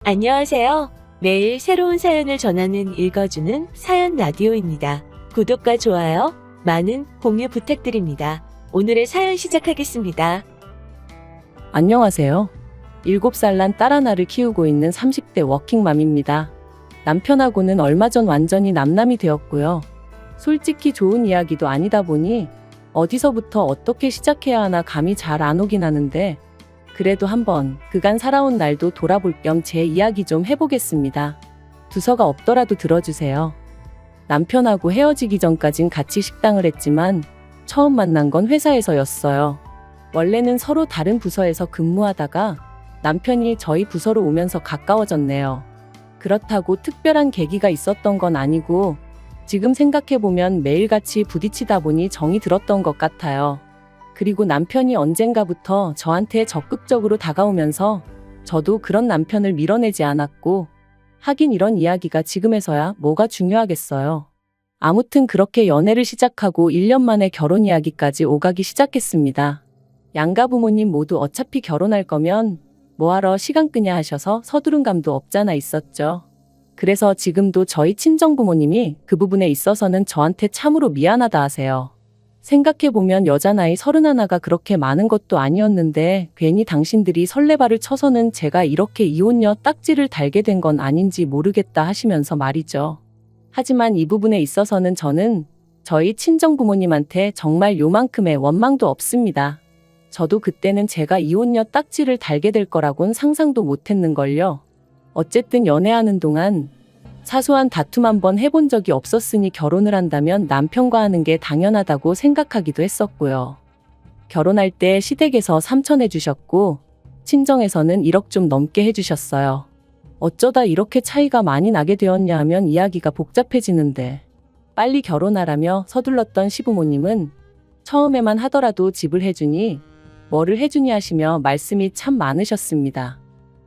안녕하세요. 매일 새로운 사연을 전하는 읽어주는 사연 라디오입니다. 구독과 좋아요, 많은 공유 부탁드립니다. 오늘의 사연 시작하겠습니다. 안녕하세요. 7살 난 딸 하나를 키우고 있는 30대 워킹맘입니다. 남편하고는 얼마 전 완전히 남남이 되었고요. 솔직히 좋은 이야기도 아니다 보니 어디서부터 어떻게 시작해야 하나 감이 잘 안 오긴 하는데 그래도 한번 그간 살아온 날도 돌아볼 겸 제 이야기 좀 해보겠습니다. 두서가 없더라도 들어주세요. 남편하고 헤어지기 전까진 같이 식당을 했지만 처음 만난 건 회사에서였어요. 원래는 서로 다른 부서에서 근무하다가 남편이 저희 부서로 오면서 가까워졌네요. 그렇다고 특별한 계기가 있었던 건 아니고 지금 생각해보면 매일같이 부딪히다 보니 정이 들었던 것 같아요. 그리고 남편이 언젠가부터 저한테 적극적으로 다가오면서 저도 그런 남편을 밀어내지 않았고 하긴 이런 이야기가 지금에서야 뭐가 중요하겠어요. 아무튼 그렇게 연애를 시작하고 1년 만에 결혼 이야기까지 오가기 시작했습니다. 양가 부모님 모두 어차피 결혼할 거면 뭐하러 시간 끄냐 하셔서 서두른 감도 없잖아 있었죠. 그래서 지금도 저희 친정 부모님이 그 부분에 있어서는 저한테 참으로 미안하다 하세요. 생각해보면 여자 나이 31가 그렇게 많은 것도 아니었는데 괜히 당신들이 설레발을 쳐서는 제가 이렇게 이혼녀 딱지를 달게 된 건 아닌지 모르겠다 하시면서 말이죠. 하지만 이 부분에 있어서는 저는 저희 친정 부모님한테 정말 요만큼의 원망도 없습니다. 저도 그때는 제가 이혼녀 딱지를 달게 될 거라곤 상상도 못했는걸요. 어쨌든 연애하는 동안 사소한 다툼 한번 해본 적이 없었으니 결혼을 한다면 남편과 하는 게 당연하다고 생각하기도 했었고요. 결혼할 때 시댁에서 3천 해주셨고 친정에서는 1억 좀 넘게 해주셨어요. 어쩌다 이렇게 차이가 많이 나게 되었냐 하면 이야기가 복잡해지는데 빨리 결혼하라며 서둘렀던 시부모님은 처음에만 하더라도 집을 해주니 뭐를 해주니 하시며 말씀이 참 많으셨습니다.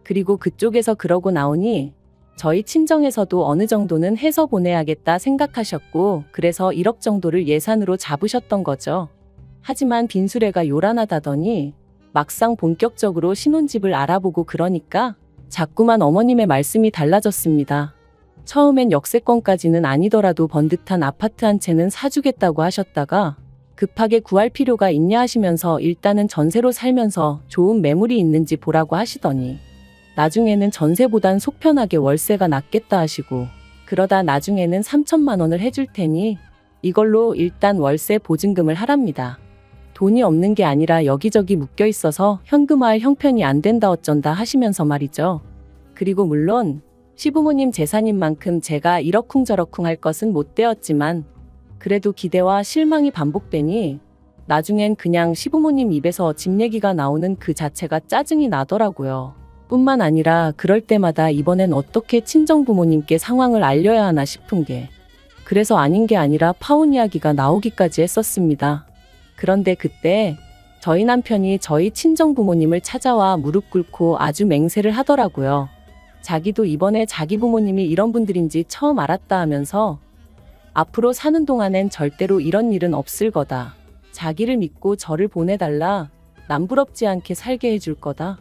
그리고 그쪽에서 그러고 나오니 저희 친정에서도 어느 정도는 해서 보내야겠다 생각하셨고 그래서 1억 정도를 예산으로 잡으셨던 거죠. 하지만 빈수레가 요란하다더니 막상 본격적으로 신혼집을 알아보고 그러니까 자꾸만 어머님의 말씀이 달라졌습니다. 처음엔 역세권까지는 아니더라도 번듯한 아파트 한 채는 사주겠다고 하셨다가 급하게 구할 필요가 있냐 하시면서 일단은 전세로 살면서 좋은 매물이 있는지 보라고 하시더니 나중에는 전세보단 속편하게 월세가 낫겠다 하시고 그러다 나중에는 3천만 원을 해줄 테니 이걸로 일단 월세 보증금을 하랍니다. 돈이 없는 게 아니라 여기저기 묶여 있어서 현금화할 형편이 안 된다 어쩐다 하시면서 말이죠. 그리고 물론 시부모님 재산인 만큼 제가 이러쿵저러쿵 할 것은 못 되었지만 그래도 기대와 실망이 반복되니 나중엔 그냥 시부모님 입에서 집 얘기가 나오는 그 자체가 짜증이 나더라고요. 뿐만 아니라 그럴 때마다 이번엔 어떻게 친정부모님께 상황을 알려야 하나 싶은 게 그래서 아닌 게 아니라 파혼 이야기가 나오기까지 했었습니다. 그런데 그때 저희 남편이 저희 친정부모님을 찾아와 무릎 꿇고 아주 맹세를 하더라고요. 자기도 이번에 자기 부모님이 이런 분들인지 처음 알았다 하면서 앞으로 사는 동안엔 절대로 이런 일은 없을 거다. 자기를 믿고 저를 보내달라. 남부럽지 않게 살게 해줄 거다.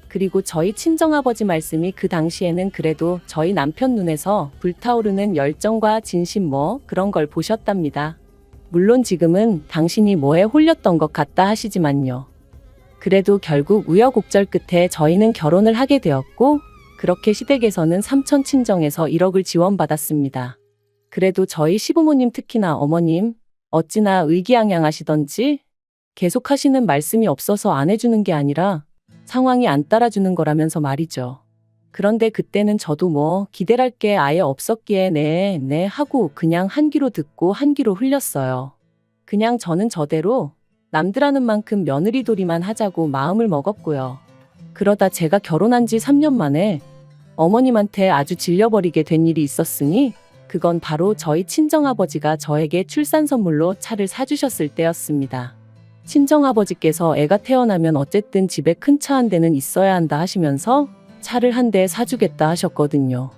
그리고 저희 친정아버지 말씀이 그 당시에는 그래도 저희 남편 눈에서 불타오르는 열정과 진심 그런 걸 보셨답니다. 물론 지금은 당신이 뭐에 홀렸던 것 같다 하시지만요. 그래도 결국 우여곡절 끝에 저희는 결혼을 하게 되었고 그렇게 시댁에서는 삼촌 친정에서 1억을 지원받았습니다. 그래도 저희 시부모님 특히나 어머님 어찌나 의기양양하시던지 계속 하시는 말씀이 없어서 안 해주는 게 아니라 상황이 안 따라주는 거라면서 말이죠. 그런데 그때는 저도 기대할 게 아예 없었기에 네 하고 그냥 한 귀로 듣고 한 귀로 흘렸어요. 그냥 저는 저대로 남들 하는 만큼 며느리돌이만 하자고 마음을 먹었고요. 그러다 제가 결혼한 지 3년 만에 어머님한테 아주 질려버리게 된 일이 있었으니 그건 바로 저희 친정아버지가 저에게 출산 선물로 차를 사주셨을 때였습니다. 친정아버지께서 애가 태어나면 어쨌든 집에 큰 차 한 대는 있어야 한다 하시면서 차를 한 대 사주겠다 하셨거든요.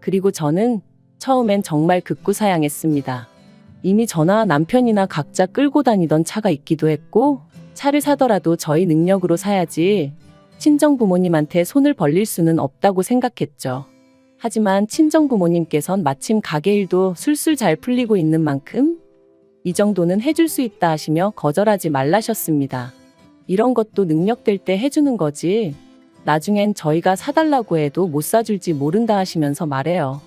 그리고 저는 처음엔 정말 극구사양했습니다. 이미 저나 남편이나 각자 끌고 다니던 차가 있기도 했고 차를 사더라도 저희 능력으로 사야지 친정 부모님한테 손을 벌릴 수는 없다고 생각했죠. 하지만 친정 부모님께선 마침 가게 일도 술술 잘 풀리고 있는 만큼 이 정도는 해줄 수 있다 하시며 거절하지 말라셨습니다. 이런 것도 능력될 때 해주는 거지. 나중엔 저희가 사달라고 해도 못 사줄지 모른다 하시면서 말해요.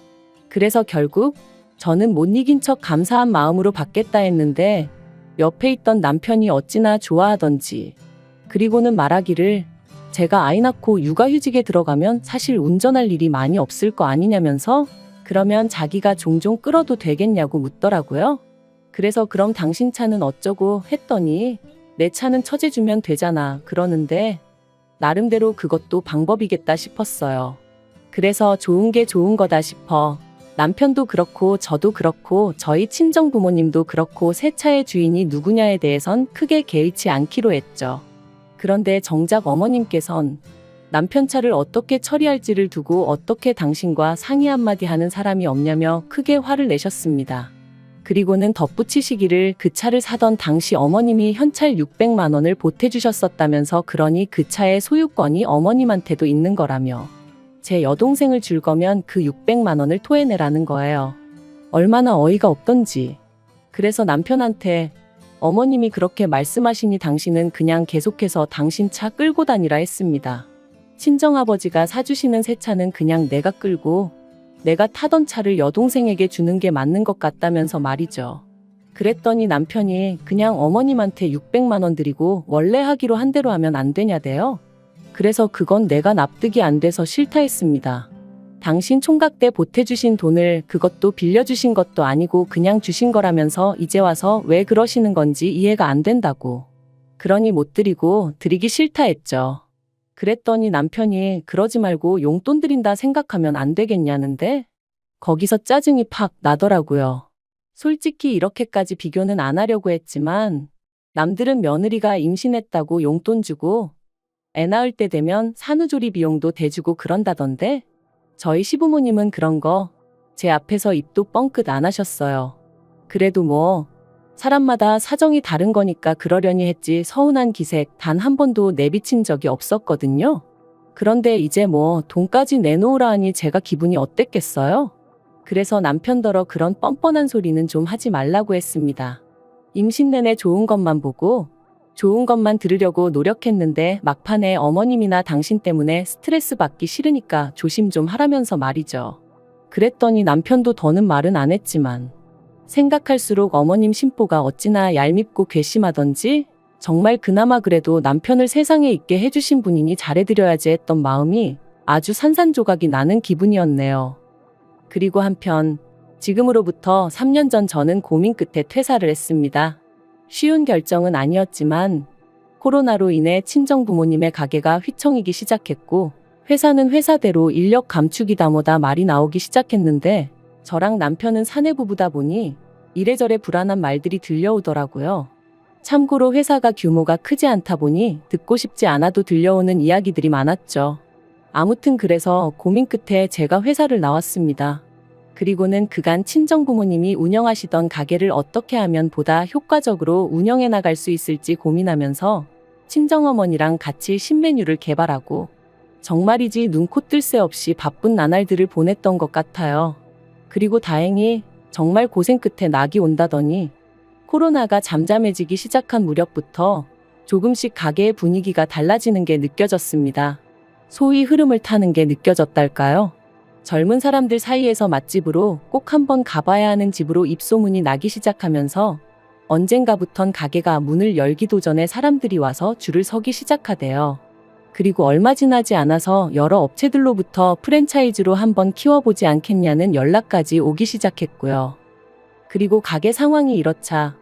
그래서 결국 저는 못 이긴 척 감사한 마음으로 받겠다 했는데 옆에 있던 남편이 어찌나 좋아하던지. 그리고는 말하기를 제가 아이 낳고 육아휴직에 들어가면 사실 운전할 일이 많이 없을 거 아니냐면서 그러면 자기가 종종 끌어도 되겠냐고 묻더라고요. 그래서 그럼 당신 차는 어쩌고 했더니 내 차는 처제주면 되잖아 그러는데 나름대로 그것도 방법이겠다 싶었어요. 그래서 좋은 게 좋은 거다 싶어 남편도 그렇고 저도 그렇고 저희 친정 부모님도 그렇고 새 차의 주인이 누구냐에 대해선 크게 개의치 않기로 했죠. 그런데 정작 어머님께선 남편 차를 어떻게 처리할지를 두고 어떻게 당신과 상의 한마디 하는 사람이 없냐며 크게 화를 내셨습니다. 그리고는 덧붙이시기를 그 차를 사던 당시 어머님이 현찰 600만 원을 보태주셨었다면서 그러니 그 차의 소유권이 어머님한테도 있는 거라며 제 여동생을 줄 거면 그 600만 원을 토해내라는 거예요. 얼마나 어이가 없던지. 그래서 남편한테 어머님이 그렇게 말씀하시니 당신은 그냥 계속해서 당신 차 끌고 다니라 했습니다. 친정아버지가 사주시는 새 차는 그냥 내가 끌고 내가 타던 차를 여동생에게 주는 게 맞는 것 같다면서 말이죠. 그랬더니 남편이 그냥 어머님한테 600만 원 드리고 원래 하기로 한 대로 하면 안 되냐대요. 그래서 그건 내가 납득이 안 돼서 싫다 했습니다. 당신 총각 때 보태주신 돈을 그것도 빌려주신 것도 아니고 그냥 주신 거라면서 이제 와서 왜 그러시는 건지 이해가 안 된다고. 그러니 못 드리고 드리기 싫다 했죠. 그랬더니 남편이 그러지 말고 용돈 드린다 생각하면 안 되겠냐는데 거기서 짜증이 팍 나더라고요. 솔직히 이렇게까지 비교는 안 하려고 했지만 남들은 며느리가 임신했다고 용돈 주고 애 낳을 때 되면 산후조리 비용도 대주고 그런다던데 저희 시부모님은 그런 거 제 앞에서 입도 뻥끗 안 하셨어요. 그래도 뭐 사람마다 사정이 다른 거니까 그러려니 했지 서운한 기색 단 한 번도 내비친 적이 없었거든요. 그런데 이제 뭐 돈까지 내놓으라 하니 제가 기분이 어땠겠어요? 그래서 남편더러 그런 뻔뻔한 소리는 좀 하지 말라고 했습니다. 임신 내내 좋은 것만 보고 좋은 것만 들으려고 노력했는데 막판에 어머님이나 당신 때문에 스트레스 받기 싫으니까 조심 좀 하라면서 말이죠. 그랬더니 남편도 더는 말은 안 했지만 생각할수록 어머님 심보가 어찌나 얄밉고 괘씸하던지 정말 그나마 그래도 남편을 세상에 있게 해주신 분이니 잘해드려야지 했던 마음이 아주 산산조각이 나는 기분이었네요. 그리고 한편 지금으로부터 3년 전 저는 고민 끝에 퇴사를 했습니다. 쉬운 결정은 아니었지만 코로나로 인해 친정 부모님의 가게가 휘청이기 시작했고 회사는 회사대로 인력 감축이다 뭐다 말이 나오기 시작했는데 저랑 남편은 사내부부다 보니 이래저래 불안한 말들이 들려오더라고요. 참고로 회사가 규모가 크지 않다 보니 듣고 싶지 않아도 들려오는 이야기들이 많았죠. 아무튼 그래서 고민 끝에 제가 회사를 나왔습니다. 그리고는 그간 친정부모님이 운영하시던 가게를 어떻게 하면 보다 효과적으로 운영해 나갈 수 있을지 고민하면서 친정어머니랑 같이 신메뉴를 개발하고 정말이지 눈코 뜰 새 없이 바쁜 나날들을 보냈던 것 같아요. 그리고 다행히 정말 고생 끝에 낙이 온다더니 코로나가 잠잠해지기 시작한 무렵부터 조금씩 가게의 분위기가 달라지는 게 느껴졌습니다. 소위 흐름을 타는 게 느껴졌달까요? 젊은 사람들 사이에서 맛집으로 꼭 한번 가봐야 하는 집으로 입소문이 나기 시작하면서 언젠가부턴 가게가 문을 열기도 전에 사람들이 와서 줄을 서기 시작하대요. 그리고 얼마 지나지 않아서 여러 업체들로부터 프랜차이즈로 한번 키워보지 않겠냐는 연락까지 오기 시작했고요. 그리고 가게 상황이 이렇자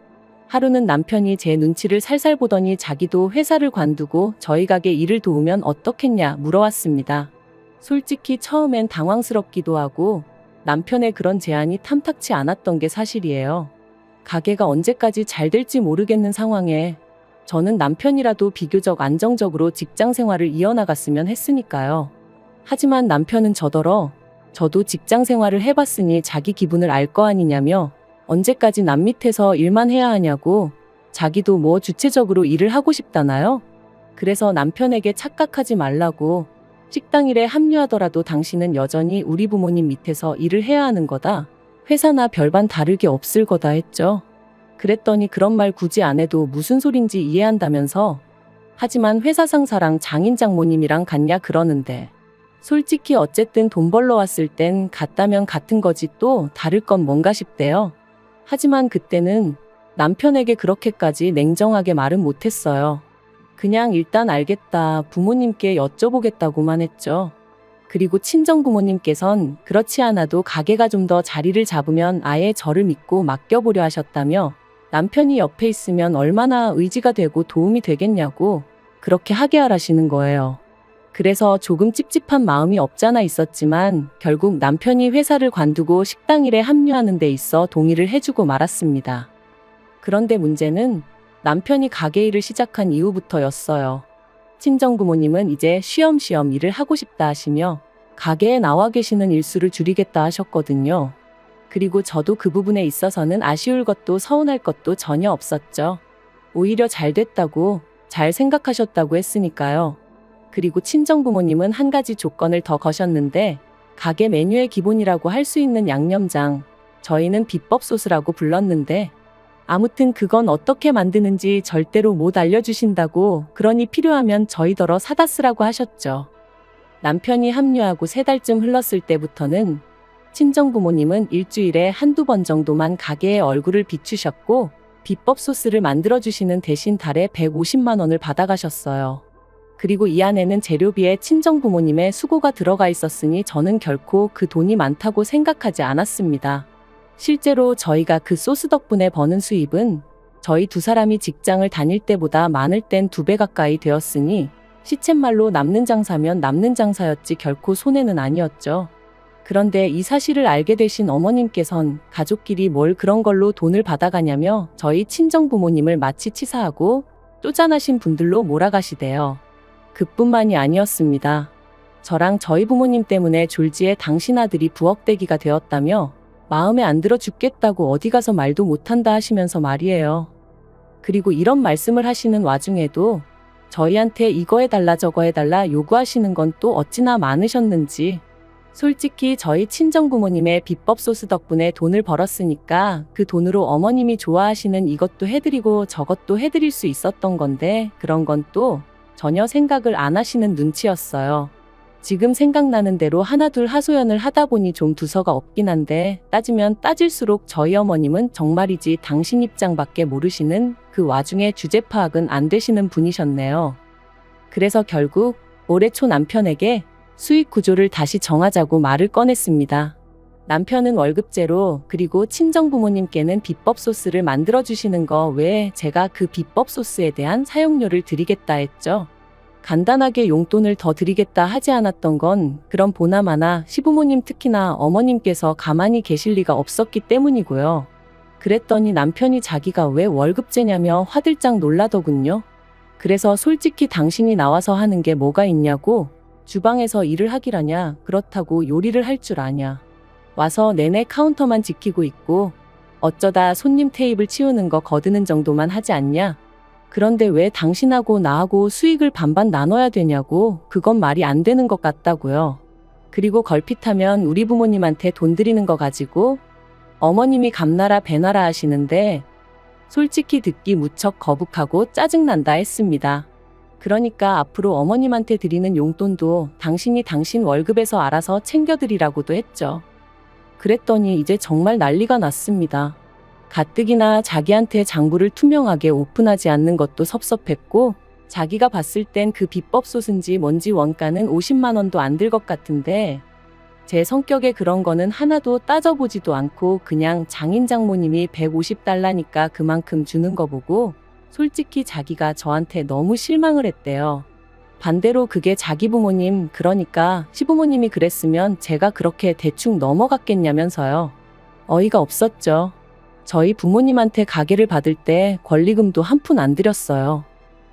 하루는 남편이 제 눈치를 살살 보더니 자기도 회사를 관두고 저희 가게 일을 도우면 어떻겠냐 물어왔습니다. 솔직히 처음엔 당황스럽기도 하고 남편의 그런 제안이 탐탁치 않았던 게 사실이에요. 가게가 언제까지 잘 될지 모르겠는 상황에 저는 남편이라도 비교적 안정적으로 직장 생활을 이어나갔으면 했으니까요. 하지만 남편은 저더러 저도 직장 생활을 해봤으니 자기 기분을 알 거 아니냐며 언제까지 남 밑에서 일만 해야 하냐고 자기도 뭐 주체적으로 일을 하고 싶다나요? 그래서 남편에게 착각하지 말라고 식당 일에 합류하더라도 당신은 여전히 우리 부모님 밑에서 일을 해야 하는 거다. 회사나 별반 다르게 없을 거다 했죠. 그랬더니 그런 말 굳이 안 해도 무슨 소린지 이해한다면서 하지만 회사 상사랑 장인 장모님이랑 같냐 그러는데 솔직히 어쨌든 돈 벌러 왔을 땐 같다면 같은 거지 또 다를 건 뭔가 싶대요. 하지만 그때는 남편에게 그렇게까지 냉정하게 말은 못했어요. 그냥 일단 알겠다 부모님께 여쭤보겠다고만 했죠. 그리고 친정부모님께선 그렇지 않아도 가게가 좀 더 자리를 잡으면 아예 저를 믿고 맡겨보려 하셨다며 남편이 옆에 있으면 얼마나 의지가 되고 도움이 되겠냐고 그렇게 하게 하라시는 거예요. 그래서 조금 찝찝한 마음이 없잖아 있었지만 결국 남편이 회사를 관두고 식당 일에 합류하는 데 있어 동의를 해주고 말았습니다. 그런데 문제는 남편이 가게 일을 시작한 이후부터였어요. 친정부모님은 이제 쉬엄쉬엄 일을 하고 싶다 하시며 가게에 나와 계시는 일수를 줄이겠다 하셨거든요. 그리고 저도 그 부분에 있어서는 아쉬울 것도 서운할 것도 전혀 없었죠. 오히려 잘 됐다고, 잘 생각하셨다고 했으니까요. 그리고 친정부모님은 한 가지 조건을 더 거셨는데 가게 메뉴의 기본이라고 할 수 있는 양념장, 저희는 비법 소스라고 불렀는데 아무튼 그건 어떻게 만드는지 절대로 못 알려주신다고 그러니 필요하면 저희더러 사다 쓰라고 하셨죠. 남편이 합류하고 3달쯤 흘렀을 때부터는 친정부모님은 일주일에 한두 번 정도만 가게에 얼굴을 비추셨고 비법 소스를 만들어주시는 대신 달에 150만 원을 받아가셨어요. 그리고 이 안에는 재료비에 친정부모님의 수고가 들어가 있었으니 저는 결코 그 돈이 많다고 생각하지 않았습니다. 실제로 저희가 그 소스 덕분에 버는 수입은 저희 2사람이 직장을 다닐 때보다 많을 땐 2배 가까이 되었으니 시쳇말로 남는 장사면 남는 장사였지 결코 손해는 아니었죠. 그런데 이 사실을 알게 되신 어머님께선 가족끼리 뭘 그런 걸로 돈을 받아가냐며 저희 친정부모님을 마치 치사하고 쪼잔하신 분들로 몰아가시대요. 그뿐만이 아니었습니다. 저랑 저희 부모님 때문에 졸지에 당신 아들이 부엌대기가 되었다며 마음에 안 들어 죽겠다고 어디 가서 말도 못한다 하시면서 말이에요. 그리고 이런 말씀을 하시는 와중에도 저희한테 이거 해달라 저거 해달라 요구하시는 건 또 어찌나 많으셨는지. 솔직히 저희 친정부모님의 비법 소스 덕분에 돈을 벌었으니까 그 돈으로 어머님이 좋아하시는 이것도 해드리고 저것도 해드릴 수 있었던 건데 그런 건 또 전혀 생각을 안 하시는 눈치였어요. 지금 생각나는 대로 하나둘 하소연을 하다 보니 좀 두서가 없긴 한데 따지면 따질수록 저희 어머님은 정말이지 당신 입장밖에 모르시는 그 와중에 주제 파악은 안 되시는 분이셨네요. 그래서 결국 올해 초 남편에게 수익 구조를 다시 정하자고 말을 꺼냈습니다. 남편은 월급제로 그리고 친정부모님께는 비법 소스를 만들어주시는 거 외에 제가 그 비법 소스에 대한 사용료를 드리겠다 했죠. 간단하게 용돈을 더 드리겠다 하지 않았던 건 그런 보나마나 시부모님 특히나 어머님께서 가만히 계실 리가 없었기 때문이고요. 그랬더니 남편이 자기가 왜 월급제냐며 화들짝 놀라더군요. 그래서 솔직히 당신이 나와서 하는 게 뭐가 있냐고 주방에서 일을 하기라냐 그렇다고 요리를 할 줄 아냐. 와서 내내 카운터만 지키고 있고 어쩌다 손님 테이블 치우는 거 거드는 정도만 하지 않냐. 그런데 왜 당신하고 나하고 수익을 반반 나눠야 되냐고 그건 말이 안 되는 것 같다고요. 그리고 걸핏하면 우리 부모님한테 돈 드리는 거 가지고 어머님이 감나라 배나라 하시는데 솔직히 듣기 무척 거북하고 짜증난다 했습니다. 그러니까 앞으로 어머님한테 드리는 용돈도 당신이 당신 월급에서 알아서 챙겨드리라고도 했죠. 그랬더니 이제 정말 난리가 났습니다. 가뜩이나 자기한테 장부를 투명하게 오픈하지 않는 것도 섭섭했고 자기가 봤을 땐 그 비법 소스인지 뭔지 원가는 50만 원도 안 들 것 같은데 제 성격에 그런 거는 하나도 따져보지도 않고 그냥 장인 장모님이 150달러니까 그만큼 주는 거 보고 솔직히 자기가 저한테 너무 실망을 했대요. 반대로 그게 자기 부모님 그러니까 시부모님이 그랬으면 제가 그렇게 대충 넘어갔겠냐면서요. 어이가 없었죠. 저희 부모님한테 가게를 받을 때 권리금도 한 푼 안 드렸어요.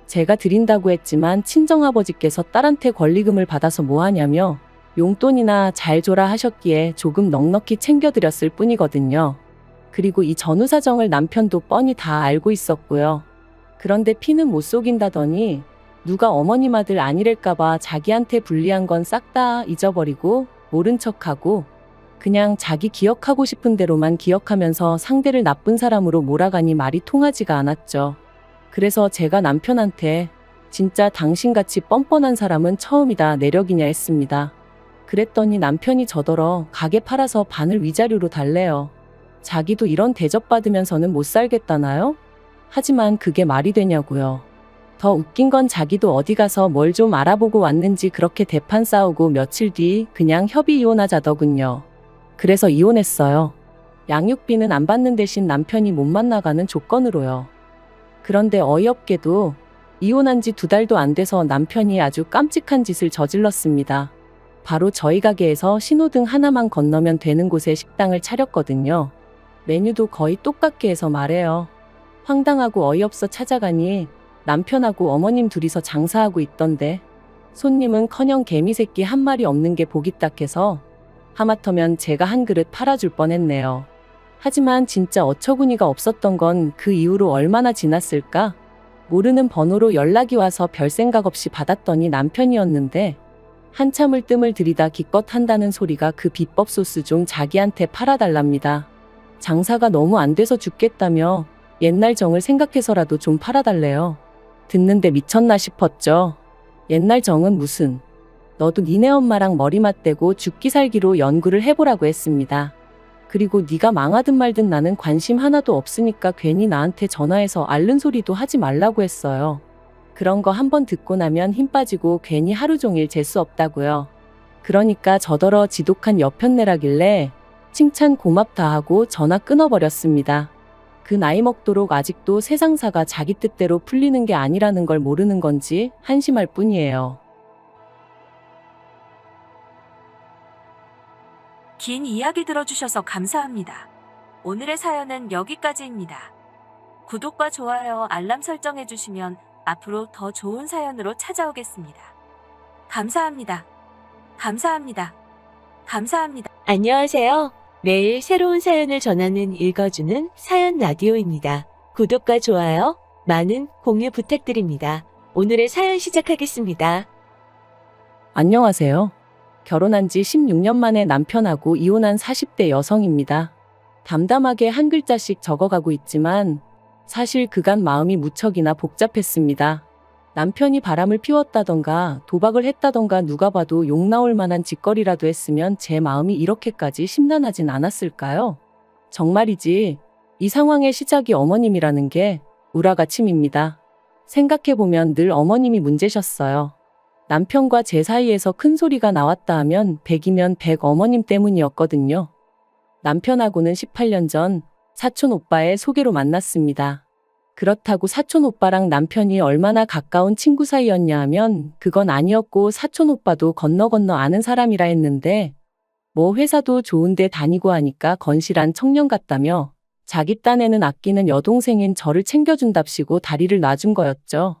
제가 드린다고 했지만 친정아버지께서 딸한테 권리금을 받아서 뭐 하냐며 용돈이나 잘 줘라 하셨기에 조금 넉넉히 챙겨드렸을 뿐이거든요. 그리고 이 전후 사정을 남편도 뻔히 다 알고 있었고요. 그런데 피는 못 속인다더니 누가 어머님 아들 아니랄까봐 자기한테 불리한 건 싹 다 잊어버리고 모른 척하고 그냥 자기 기억하고 싶은 대로만 기억하면서 상대를 나쁜 사람으로 몰아가니 말이 통하지가 않았죠. 그래서 제가 남편한테 진짜 당신같이 뻔뻔한 사람은 처음이다 내력이냐 했습니다. 그랬더니 남편이 저더러 가게 팔아서 반을 위자료로 달래요. 자기도 이런 대접받으면서는 못 살겠다나요? 하지만 그게 말이 되냐고요. 더 웃긴 건 자기도 어디 가서 뭘 좀 알아보고 왔는지 그렇게 대판 싸우고 며칠 뒤 그냥 협의 이혼하자더군요. 그래서 이혼했어요. 양육비는 안 받는 대신 남편이 못 만나가는 조건으로요. 그런데 어이없게도 이혼한 지 2달도 안 돼서 남편이 아주 깜찍한 짓을 저질렀습니다. 바로 저희 가게에서 신호등 하나만 건너면 되는 곳에 식당을 차렸거든요. 메뉴도 거의 똑같게 해서 말해요. 황당하고 어이없어 찾아가니 남편하고 어머님 둘이서 장사하고 있던데 손님은커녕 개미새끼 한 마리 없는 게 보기 딱해서 하마터면 제가 한 그릇 팔아줄 뻔했네요. 하지만 진짜 어처구니가 없었던 건 그 이후로 얼마나 지났을까? 모르는 번호로 연락이 와서 별 생각 없이 받았더니 남편이었는데 한참을 뜸을 들이다 기껏 한다는 소리가 그 비법 소스 좀 자기한테 팔아달랍니다. 장사가 너무 안 돼서 죽겠다며 옛날 정을 생각해서라도 좀 팔아달래요. 듣는데 미쳤나 싶었죠. 옛날 정은 무슨. 너도 니네 엄마랑 머리 맞대고 죽기 살기로 연구를 해보라고 했습니다. 그리고 네가 망하든 말든 나는 관심 하나도 없으니까 괜히 나한테 전화해서 앓는 소리도 하지 말라고 했어요. 그런 거 한번 듣고 나면 힘 빠지고 괜히 하루 종일 재수 없다고요. 그러니까 저더러 지독한 여편내라길래 칭찬 고맙다 하고 전화 끊어버렸습니다. 그 나이 먹도록 아직도 세상사가 자기 뜻대로 풀리는 게 아니라는 걸 모르는 건지 한심할 뿐이에요. 긴 이야기 들어주셔서 감사합니다. 오늘의 사연은 여기까지입니다. 구독과 좋아요, 알람 설정해주시면 앞으로 더 좋은 사연으로 찾아오겠습니다. 감사합니다. 감사합니다. 감사합니다. 안녕하세요. 매일 새로운 사연을 전하는 읽어주는 사연 라디오입니다. 구독과 좋아요, 많은 공유 부탁드립니다. 오늘의 사연 시작하겠습니다. 안녕하세요. 결혼한 지 16년 만에 남편하고 이혼한 40대 여성입니다. 담담하게 한 글자씩 적어가고 있지만 사실 그간 마음이 무척이나 복잡했습니다. 남편이 바람을 피웠다던가 도박을 했다던가 누가 봐도 욕 나올 만한 짓거리라도 했으면 제 마음이 이렇게까지 심란하진 않았을까요? 정말이지 이 상황의 시작이 어머님이라는 게 우라가침입니다. 생각해보면 늘 어머님이 문제셨어요. 남편과 제 사이에서 큰 소리가 나왔다 하면 100이면 100 어머님 때문이었거든요. 남편하고는 18년 전 사촌 오빠의 소개로 만났습니다. 그렇다고 사촌 오빠랑 남편이 얼마나 가까운 친구 사이였냐 하면 그건 아니었고 사촌 오빠도 건너 아는 사람이라 했는데 뭐 회사도 좋은데 다니고 하니까 건실한 청년 같다며 자기 딴에는 아끼는 여동생인 저를 챙겨준답시고 다리를 놔준 거였죠.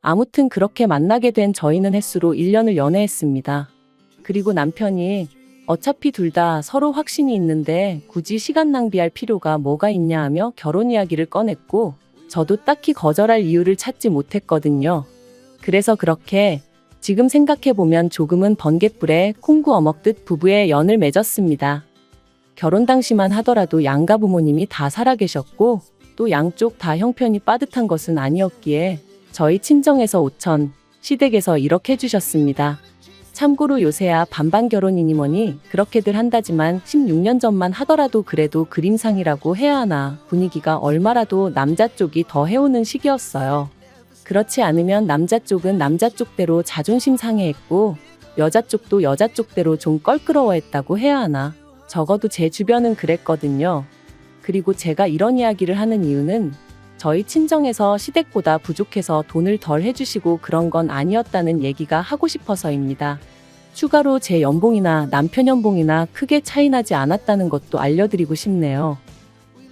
아무튼 그렇게 만나게 된 저희는 햇수로 1년을 연애했습니다. 그리고 남편이 어차피 둘 다 서로 확신이 있는데 굳이 시간 낭비할 필요가 뭐가 있냐 하며 결혼 이야기를 꺼냈고 저도 딱히 거절할 이유를 찾지 못했거든요. 그래서 그렇게 지금 생각해보면 조금은 번갯불에 콩구 어먹듯 부부의 연을 맺었습니다. 결혼 당시만 하더라도 양가 부모님이 다 살아계셨고 또 양쪽 다 형편이 빠듯한 것은 아니었기에 저희 친정에서 5천, 시댁에서 1억 해주셨습니다. 참고로 요새야 반반 결혼이니 뭐니 그렇게들 한다지만 16년 전만 하더라도 그래도 그림상이라고 해야 하나 분위기가 얼마라도 남자 쪽이 더 해오는 시기였어요. 그렇지 않으면 남자 쪽은 남자 쪽대로 자존심 상해했고 여자 쪽도 여자 쪽대로 좀 껄끄러워했다고 해야 하나. 적어도 제 주변은 그랬거든요. 그리고 제가 이런 이야기를 하는 이유는 저희 친정에서 시댁보다 부족해서 돈을 덜 해주시고 그런 건 아니었다는 얘기가 하고 싶어서입니다. 추가로 제 연봉이나 남편 연봉이나 크게 차이나지 않았다는 것도 알려드리고 싶네요.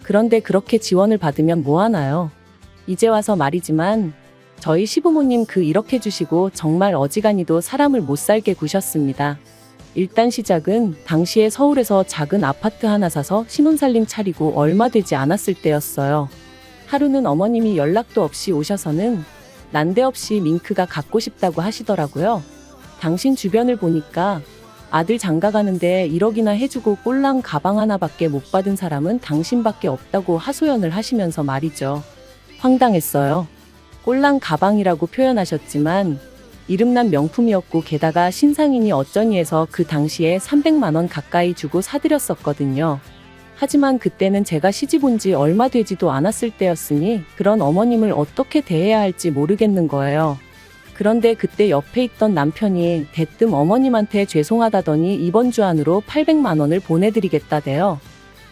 그런데 그렇게 지원을 받으면 뭐하나요? 이제 와서 말이지만 저희 시부모님 그 1억 해주시고 정말 어지간히도 사람을 못 살게 구셨습니다. 일단 시작은 당시에 서울에서 작은 아파트 하나 사서 신혼살림 차리고 얼마 되지 않았을 때였어요. 하루는 어머님이 연락도 없이 오셔서는 난데없이 밍크가 갖고 싶다고 하시더라고요. 당신 주변을 보니까 아들 장가 가는데 1억이나 해주고 꼴랑 가방 하나밖에 못 받은 사람은 당신밖에 없다고 하소연을 하시면서 말이죠. 황당했어요. 꼴랑 가방이라고 표현하셨지만 이름난 명품이었고 게다가 신상이니 어쩌니 해서 그 당시에 300만 원 가까이 주고 사드렸었거든요. 하지만 그때는 제가 시집 온 지 얼마 되지도 않았을 때였으니 그런 어머님을 어떻게 대해야 할지 모르겠는 거예요. 그런데 그때 옆에 있던 남편이 대뜸 어머님한테 죄송하다더니 이번 주 안으로 800만 원을 보내드리겠다대요.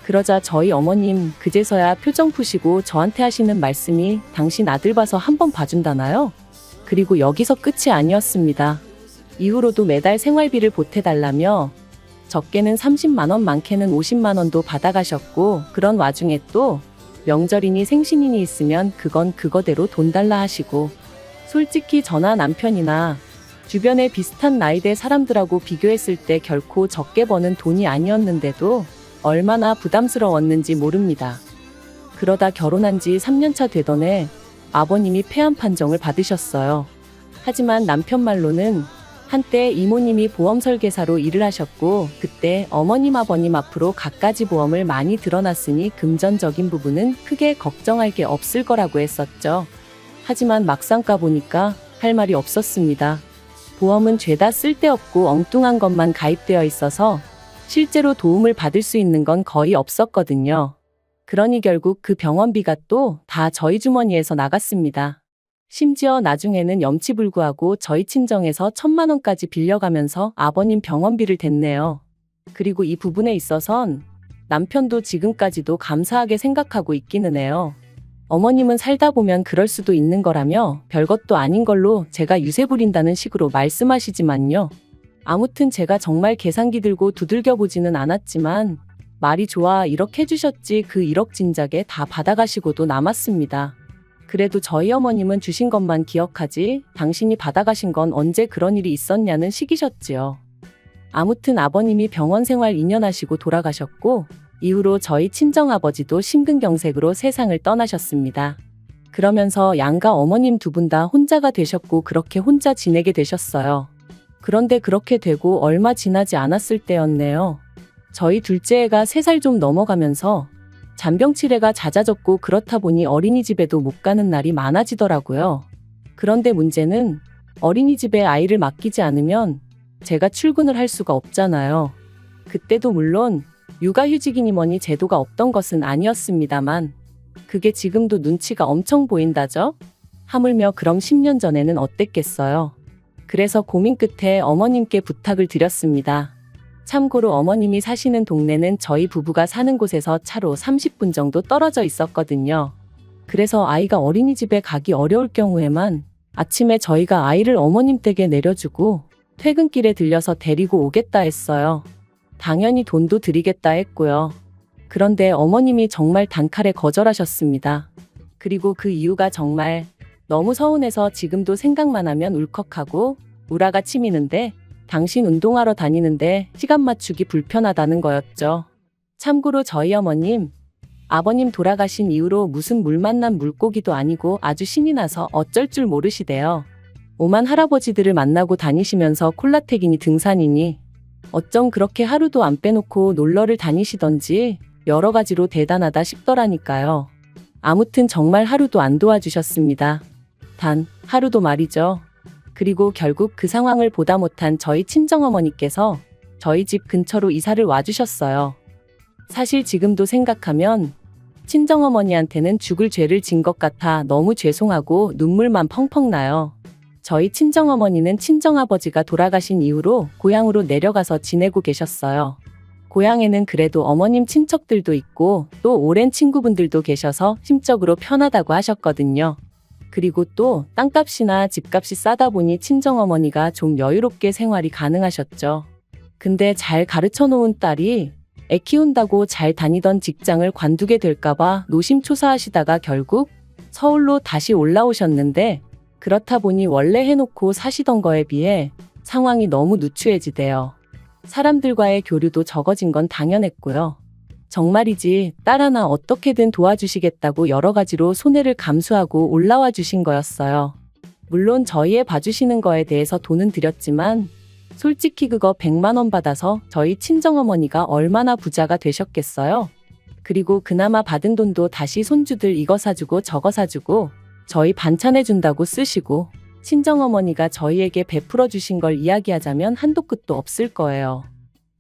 그러자 저희 어머님 그제서야 표정 푸시고 저한테 하시는 말씀이 당신 아들 봐서 한번 봐준다나요? 그리고 여기서 끝이 아니었습니다. 이후로도 매달 생활비를 보태달라며 적게는 30만 원 많게는 50만 원도 받아가셨고 그런 와중에 또 명절이니 생신이니 있으면 그건 그거대로 돈 달라 하시고 솔직히 저나 남편이나 주변에 비슷한 나이대 사람들하고 비교했을 때 결코 적게 버는 돈이 아니었는데도 얼마나 부담스러웠는지 모릅니다. 그러다 결혼한 지 3년차 되던 해 아버님이 폐암 판정을 받으셨어요. 하지만 남편 말로는 한때 이모님이 보험 설계사로 일을 하셨고 그때 어머님 아버님 앞으로 갖가지 보험을 많이 들어놨으니 금전적인 부분은 크게 걱정할 게 없을 거라고 했었죠. 하지만 막상 까보니까 할 말이 없었습니다. 보험은 죄다 쓸데없고 엉뚱한 것만 가입되어 있어서 실제로 도움을 받을 수 있는 건 거의 없었거든요. 그러니 결국 그 병원비가 또 다 저희 주머니에서 나갔습니다. 심지어 나중에는 염치불구하고 저희 친정에서 1,000만 원까지 빌려가면서 아버님 병원비를 댔네요. 그리고 이 부분에 있어선 남편도 지금까지도 감사하게 생각하고 있기는 해요. 어머님은 살다 보면 그럴 수도 있는 거라며 별것도 아닌 걸로 제가 유세 부린다는 식으로 말씀하시지만요. 아무튼 제가 정말 계산기 들고 두들겨 보지는 않았지만 말이 좋아 1억 해주셨지 그 1억 진작에 다 받아가시고도 남았습니다. 그래도 저희 어머님은 주신 것만 기억하지 당신이 받아가신 건 언제 그런 일이 있었냐는 식이셨지요. 아무튼 아버님이 병원 생활 2년 하시고 돌아가셨고 이후로 저희 친정아버지도 심근경색으로 세상을 떠나셨습니다. 그러면서 양가 어머님 두 분 다 혼자가 되셨고 그렇게 혼자 지내게 되셨어요. 그런데 그렇게 되고 얼마 지나지 않았을 때였네요. 저희 둘째 애가 3살 좀 넘어가면서 잔병치레가 잦아졌고 그렇다 보니 어린이집에도 못 가는 날이 많아지더라고요. 그런데 문제는 어린이집에 아이를 맡기지 않으면 제가 출근을 할 수가 없잖아요. 그때도 물론 육아휴직이니 뭐니 제도가 없던 것은 아니었습니다만 그게 지금도 눈치가 엄청 보인다죠? 하물며 그럼 10년 전에는 어땠겠어요? 그래서 고민 끝에 어머님께 부탁을 드렸습니다. 참고로 어머님이 사시는 동네는 저희 부부가 사는 곳에서 차로 30분 정도 떨어져 있었거든요. 그래서 아이가 어린이집에 가기 어려울 경우에만 아침에 저희가 아이를 어머님 댁에 내려주고 퇴근길에 들려서 데리고 오겠다 했어요. 당연히 돈도 드리겠다 했고요. 그런데 어머님이 정말 단칼에 거절하셨습니다. 그리고 그 이유가 정말 너무 서운해서 지금도 생각만 하면 울컥하고 우라가 치미는데 당신 운동하러 다니는데 시간 맞추기 불편하다는 거였죠. 참고로 저희 어머님, 아버님 돌아가신 이후로 무슨 물 만난 물고기도 아니고 아주 신이 나서 어쩔 줄 모르시대요. 오만 할아버지들을 만나고 다니시면서 콜라텍이니 등산이니 어쩜 그렇게 하루도 안 빼놓고 놀러를 다니시던지 여러 가지로 대단하다 싶더라니까요. 아무튼 정말 하루도 안 도와주셨습니다. 단 하루도 말이죠. 그리고 결국 그 상황을 보다 못한 저희 친정어머니께서 저희 집 근처로 이사를 와주셨어요. 사실 지금도 생각하면 친정어머니한테는 죽을 죄를 진 것 같아 너무 죄송하고 눈물만 펑펑 나요. 저희 친정어머니는 친정아버지가 돌아가신 이후로 고향으로 내려가서 지내고 계셨어요. 고향에는 그래도 어머님 친척들도 있고 또 오랜 친구분들도 계셔서 심적으로 편하다고 하셨거든요. 그리고 또 땅값이나 집값이 싸다 보니 친정어머니가 좀 여유롭게 생활이 가능하셨죠. 근데 잘 가르쳐 놓은 딸이 애 키운다고 잘 다니던 직장을 관두게 될까봐 노심초사하시다가 결국 서울로 다시 올라오셨는데 그렇다 보니 원래 해놓고 사시던 거에 비해 상황이 너무 누추해지대요. 사람들과의 교류도 적어진 건 당연했고요. 정말이지 딸 하나 어떻게든 도와주시겠다고 여러 가지로 손해를 감수하고 올라와 주신 거였어요. 물론 저희 애 봐주시는 거에 대해서 돈은 드렸지만 솔직히 그거 100만 원 받아서 저희 친정어머니가 얼마나 부자가 되셨겠어요? 그리고 그나마 받은 돈도 다시 손주들 이거 사주고 저거 사주고 저희 반찬해준다고 쓰시고 친정어머니가 저희에게 베풀어 주신 걸 이야기하자면 한도 끝도 없을 거예요.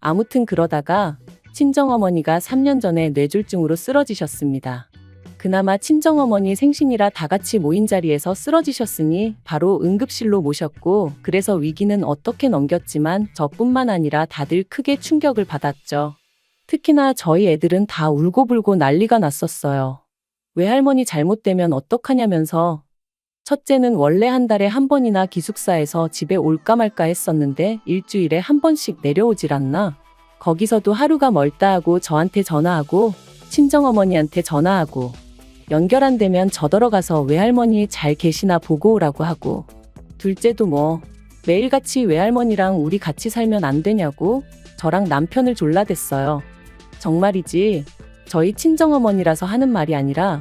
아무튼 그러다가 친정어머니가 3년 전에 뇌졸중으로 쓰러지셨습니다. 그나마 친정어머니 생신이라 다 같이 모인 자리에서 쓰러지셨으니 바로 응급실로 모셨고 그래서 위기는 어떻게 넘겼지만 저뿐만 아니라 다들 크게 충격을 받았죠. 특히나 저희 애들은 다 울고불고 난리가 났었어요. 외할머니 잘못되면 어떡하냐면서 첫째는 원래 한 달에 한 번이나 기숙사에서 집에 올까 말까 했었는데 일주일에 한 번씩 내려오질 않나. 거기서도 하루가 멀다 하고 저한테 전화하고 친정어머니한테 전화하고 연결 안 되면 저더러 가서 외할머니 잘 계시나 보고 오라고 하고 둘째도 뭐 매일같이 외할머니랑 우리 같이 살면 안 되냐고 저랑 남편을 졸라댔어요. 정말이지 저희 친정어머니라서 하는 말이 아니라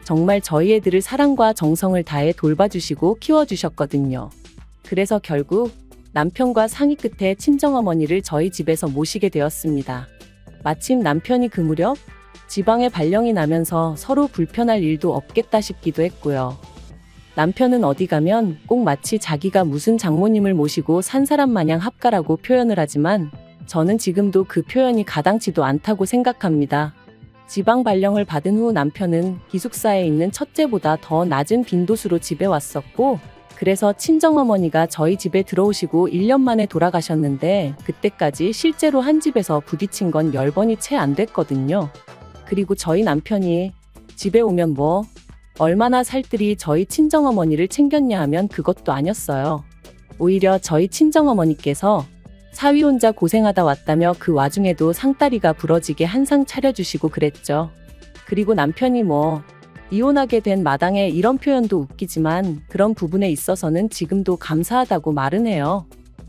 정말 저희 애들을 사랑과 정성을 다해 돌봐주시고 키워주셨거든요. 그래서 결국 남편과 상의 끝에 친정어머니를 저희 집에서 모시게 되었습니다. 마침 남편이 그 무렵 지방에 발령이 나면서 서로 불편할 일도 없겠다 싶기도 했고요. 남편은 어디 가면 꼭 마치 자기가 무슨 장모님을 모시고 산 사람 마냥 합가라고 표현을 하지만 저는 지금도 그 표현이 가당치도 않다고 생각합니다. 지방 발령을 받은 후 남편은 기숙사에 있는 첫째보다 더 낮은 빈도수로 집에 왔었고 그래서 친정어머니가 저희 집에 들어오시고 1년 만에 돌아가셨는데 그때까지 실제로 한 집에서 부딪힌 건 10번이 채 안 됐거든요. 그리고 저희 남편이 집에 오면 뭐 얼마나 살뜰히 저희 친정어머니를 챙겼냐 하면 그것도 아니었어요. 오히려 저희 친정어머니께서 사위 혼자 고생하다 왔다며 그 와중에도 상다리가 부러지게 한상 차려주시고 그랬죠. 그리고 남편이 뭐 이혼하게 된 마당에 이런 표현도 웃기지만 그런 부분에 있어서는 지금도 감사하다고 말은 해요.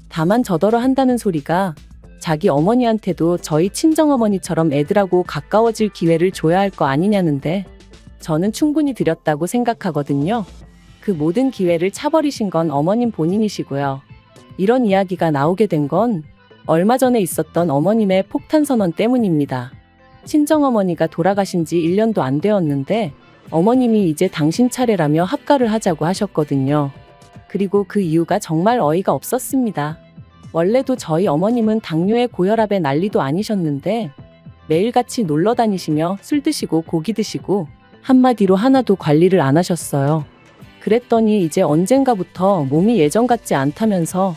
다만 저더러 한다는 소리가 자기 어머니한테도 저희 친정어머니처럼 애들하고 가까워질 기회를 줘야 할 거 아니냐는데 저는 충분히 드렸다고 생각하거든요. 그 모든 기회를 차버리신 건 어머님 본인이시고요. 이런 이야기가 나오게 된 건 얼마 전에 있었던 어머님의 폭탄 선언 때문입니다. 친정어머니가 돌아가신 지 1년도 안 되었는데 어머님이 이제 당신 차례라며 합가를 하자고 하셨거든요. 그리고 그 이유가 정말 어이가 없었습니다. 원래도 저희 어머님은 당뇨에 고혈압에 난리도 아니셨는데 매일같이 놀러 다니시며 술 드시고 고기 드시고 한마디로 하나도 관리를 안 하셨어요. 그랬더니 이제 언젠가부터 몸이 예전 같지 않다면서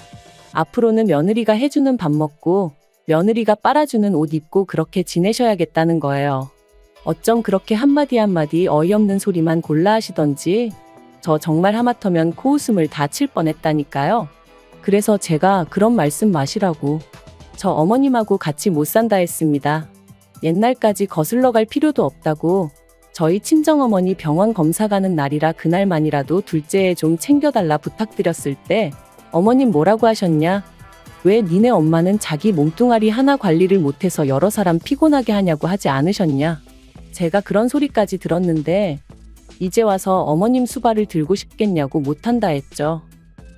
앞으로는 며느리가 해주는 밥 먹고 며느리가 빨아주는 옷 입고 그렇게 지내셔야겠다는 거예요. 어쩜 그렇게 한마디 한마디 어이없는 소리만 골라 하시던지 저 정말 하마터면 코웃음을 다 칠 뻔했다니까요. 그래서 제가 그런 말씀 마시라고 저 어머님하고 같이 못 산다 했습니다. 옛날까지 거슬러 갈 필요도 없다고 저희 친정어머니 병원 검사 가는 날이라 그날만이라도 둘째에 좀 챙겨달라 부탁드렸을 때 어머님 뭐라고 하셨냐? 왜 니네 엄마는 자기 몸뚱아리 하나 관리를 못해서 여러 사람 피곤하게 하냐고 하지 않으셨냐? 제가 그런 소리까지 들었는데 이제 와서 어머님 수발을 들고 싶겠냐고 못한다 했죠.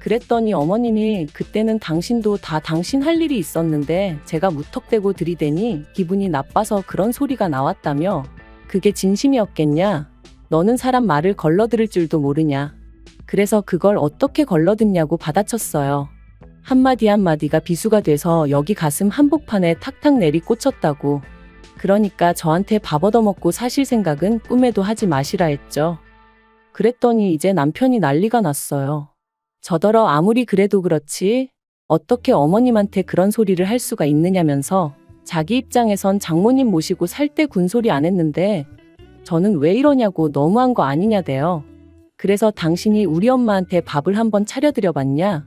그랬더니 어머님이 그때는 당신도 다 당신 할 일이 있었는데 제가 무턱대고 들이대니 기분이 나빠서 그런 소리가 나왔다며 그게 진심이었겠냐? 너는 사람 말을 걸러들을 줄도 모르냐? 그래서 그걸 어떻게 걸러듣냐고 받아쳤어요. 한마디 한마디가 비수가 돼서 여기 가슴 한복판에 탁탁 내리 꽂혔다고. 그러니까 저한테 밥 얻어먹고 사실 생각은 꿈에도 하지 마시라 했죠. 그랬더니 이제 남편이 난리가 났어요. 저더러 아무리 그래도 그렇지 어떻게 어머님한테 그런 소리를 할 수가 있느냐면서 자기 입장에선 장모님 모시고 살 때 군소리 안 했는데 저는 왜 이러냐고 너무한 거 아니냐대요. 그래서 당신이 우리 엄마한테 밥을 한번 차려드려 봤냐?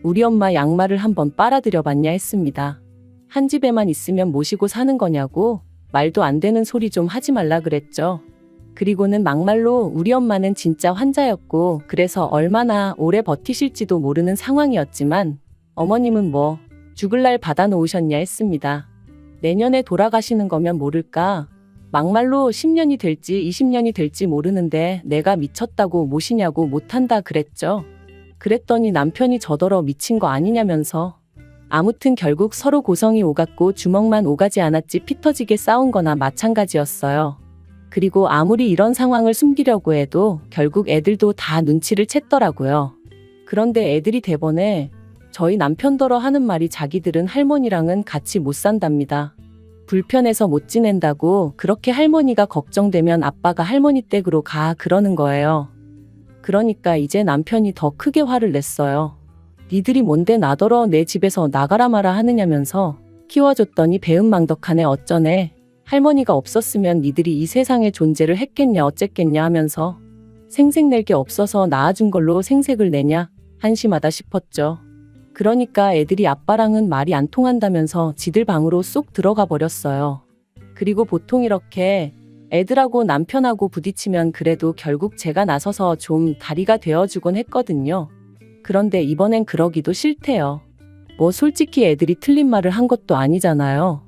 우리 엄마 양말을 한번 빨아드려 봤냐 했습니다. 한 집에만 있으면 모시고 사는 거냐고 말도 안 되는 소리 좀 하지 말라 그랬죠. 그리고는 막말로 우리 엄마는 진짜 환자였고 그래서 얼마나 오래 버티실지도 모르는 상황이었지만 어머님은 뭐 죽을 날 받아놓으셨냐 했습니다. 내년에 돌아가시는 거면 모를까? 막말로 10년이 될지 20년이 될지 모르는데 내가 미쳤다고 모시냐고 못한다 그랬죠. 그랬더니 남편이 저더러 미친 거 아니냐면서. 아무튼 결국 서로 고성이 오갔고 주먹만 오가지 않았지 피 터지게 싸운 거나 마찬가지였어요. 그리고 아무리 이런 상황을 숨기려고 해도 결국 애들도 다 눈치를 챘더라고요. 그런데 애들이 대번에 저희 남편더러 하는 말이 자기들은 할머니랑은 같이 못 산답니다. 불편해서 못 지낸다고 그렇게 할머니가 걱정되면 아빠가 할머니 댁으로 가 그러는 거예요. 그러니까 이제 남편이 더 크게 화를 냈어요. 니들이 뭔데 나더러 내 집에서 나가라 마라 하느냐면서 키워줬더니 배은망덕하네 어쩌네. 할머니가 없었으면 니들이 이 세상에 존재를 했겠냐 어쨌겠냐 하면서 생색낼 게 없어서 낳아준 걸로 생색을 내냐 한심하다 싶었죠. 그러니까 애들이 아빠랑은 말이 안 통한다면서 지들 방으로 쏙 들어가 버렸어요. 그리고 보통 이렇게 애들하고 남편하고 부딪히면 그래도 결국 제가 나서서 좀 다리가 되어주곤 했거든요. 그런데 이번엔 그러기도 싫대요. 뭐 솔직히 애들이 틀린 말을 한 것도 아니잖아요.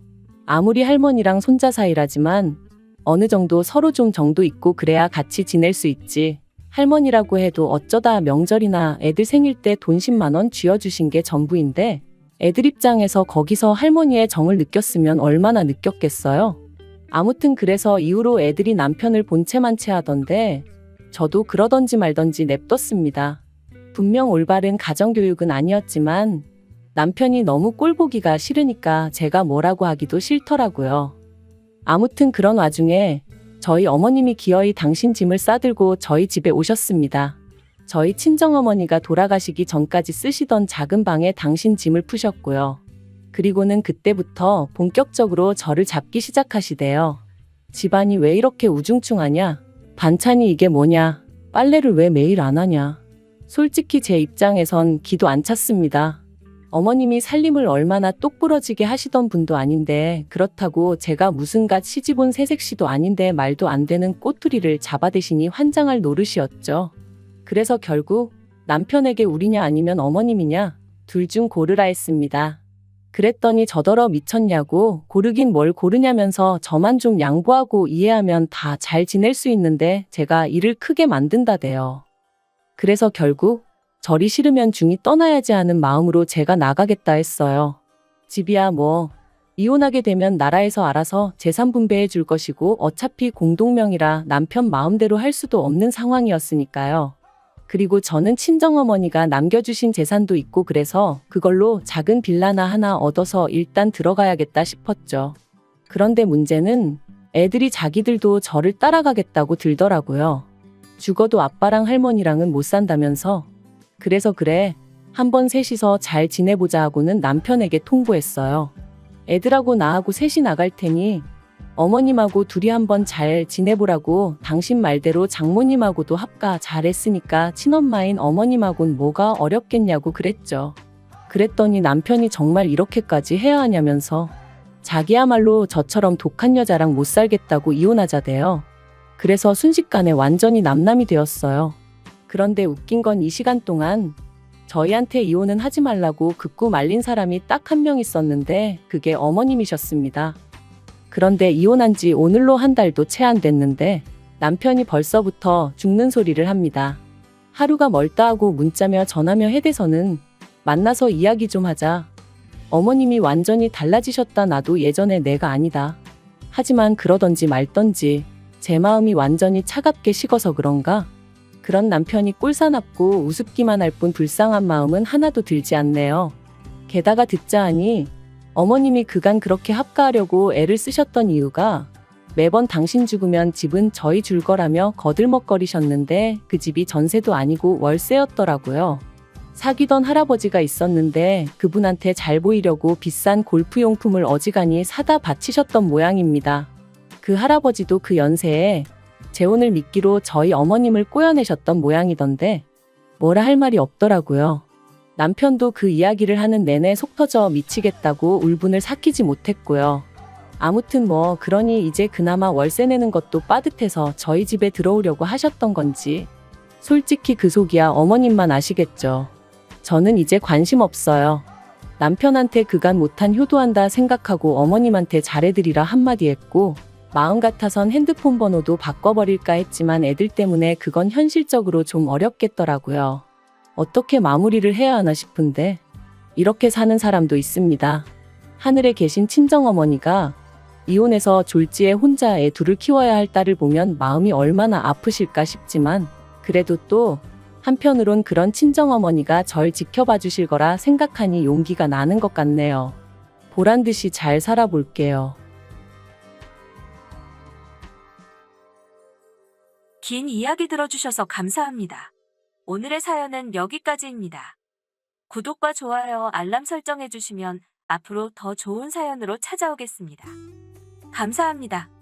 아무리 할머니랑 손자 사이라지만 어느 정도 서로 좀 정도 있고 그래야 같이 지낼 수 있지. 할머니라고 해도 어쩌다 명절이나 애들 생일 때 돈 10만 원 쥐어주신 게 전부인데 애들 입장에서 거기서 할머니의 정을 느꼈으면 얼마나 느꼈겠어요. 아무튼 그래서 이후로 애들이 남편을 본체만 체하던데 저도 그러던지 말던지 냅뒀습니다. 분명 올바른 가정교육은 아니었지만 남편이 너무 꼴보기가 싫으니까 제가 뭐라고 하기도 싫더라고요. 아무튼 그런 와중에 저희 어머님이 기어이 당신 짐을 싸들고 저희 집에 오셨습니다. 저희 친정어머니가 돌아가시기 전까지 쓰시던 작은 방에 당신 짐을 푸셨고요. 그리고는 그때부터 본격적으로 저를 잡기 시작하시대요. 집안이 왜 이렇게 우중충하냐? 반찬이 이게 뭐냐? 빨래를 왜 매일 안 하냐? 솔직히 제 입장에선 기도 안 찼습니다. 어머님이 살림을 얼마나 똑부러지게 하시던 분도 아닌데 그렇다고 제가 무슨 갓 시집 온 새색시도 아닌데 말도 안 되는 꼬투리를 잡아대시니 환장할 노릇이었죠. 그래서 결국 남편에게 우리냐 아니면 어머님이냐 둘 중 고르라 했습니다. 그랬더니 저더러 미쳤냐고 고르긴 뭘 고르냐면서 저만 좀 양보하고 이해하면 다 잘 지낼 수 있는데 제가 일을 크게 만든다대요. 그래서 결국 절이 싫으면 중이 떠나야지 하는 마음으로 제가 나가겠다 했어요. 집이야 뭐 이혼하게 되면 나라에서 알아서 재산 분배해 줄 것이고 어차피 공동명의라 남편 마음대로 할 수도 없는 상황이었으니까요. 그리고 저는 친정어머니가 남겨주신 재산도 있고 그래서 그걸로 작은 빌라나 하나 얻어서 일단 들어가야겠다 싶었죠. 그런데 문제는 애들이 자기들도 저를 따라가겠다고 들더라고요. 죽어도 아빠랑 할머니랑은 못 산다면서. 그래서 그래 한번 셋이서 잘 지내보자 하고는 남편에게 통보했어요. 애들하고 나하고 셋이 나갈 테니 어머님하고 둘이 한번 잘 지내보라고 당신 말대로 장모님하고도 합가 잘했으니까 친엄마인 어머님하고는 뭐가 어렵겠냐고 그랬죠. 그랬더니 남편이 정말 이렇게까지 해야 하냐면서 자기야말로 저처럼 독한 여자랑 못 살겠다고 이혼하자대요. 그래서 순식간에 완전히 남남이 되었어요. 그런데 웃긴 건 이 시간 동안 저희한테 이혼은 하지 말라고 극구 말린 사람이 딱 한 명 있었는데 그게 어머님이셨습니다. 그런데 이혼한 지 오늘로 한 달도 채 안 됐는데 남편이 벌써부터 죽는 소리를 합니다. 하루가 멀다 하고 문자며 전화며 해대서는 만나서 이야기 좀 하자. 어머님이 완전히 달라지셨다 나도 예전에 내가 아니다. 하지만 그러던지 말던지 제 마음이 완전히 차갑게 식어서 그런가? 그런 남편이 꼴사납고 우습기만 할 뿐 불쌍한 마음은 하나도 들지 않네요. 게다가 듣자 하니 어머님이 그간 그렇게 합가하려고 애를 쓰셨던 이유가 매번 당신 죽으면 집은 저희 줄 거라며 거들먹거리셨는데 그 집이 전세도 아니고 월세였더라고요. 사귀던 할아버지가 있었는데 그분한테 잘 보이려고 비싼 골프용품을 어지간히 사다 바치셨던 모양입니다. 그 할아버지도 그 연세에 재혼을 미끼로 저희 어머님을 꼬여내셨던 모양이던데 뭐라 할 말이 없더라고요. 남편도 그 이야기를 하는 내내 속 터져 미치겠다고 울분을 삭히지 못했고요. 아무튼 뭐 그러니 이제 그나마 월세 내는 것도 빠듯해서 저희 집에 들어오려고 하셨던 건지 솔직히 그 속이야 어머님만 아시겠죠. 저는 이제 관심 없어요. 남편한테 그간 못한 효도한다 생각하고 어머님한테 잘해드리라 한마디 했고 마음 같아선 핸드폰 번호도 바꿔버릴까 했지만 애들 때문에 그건 현실적으로 좀 어렵겠더라고요. 어떻게 마무리를 해야 하나 싶은데 이렇게 사는 사람도 있습니다. 하늘에 계신 친정어머니가 이혼해서 졸지에 혼자 애 둘을 키워야 할 딸을 보면 마음이 얼마나 아프실까 싶지만 그래도 또 한편으론 그런 친정어머니가 절 지켜봐 주실 거라 생각하니 용기가 나는 것 같네요. 보란 듯이 잘 살아볼게요. 긴 이야기 들어주셔서 감사합니다. 오늘의 사연은 여기까지입니다. 구독과 좋아요, 알람 설정해주시면 앞으로 더 좋은 사연으로 찾아오겠습니다. 감사합니다.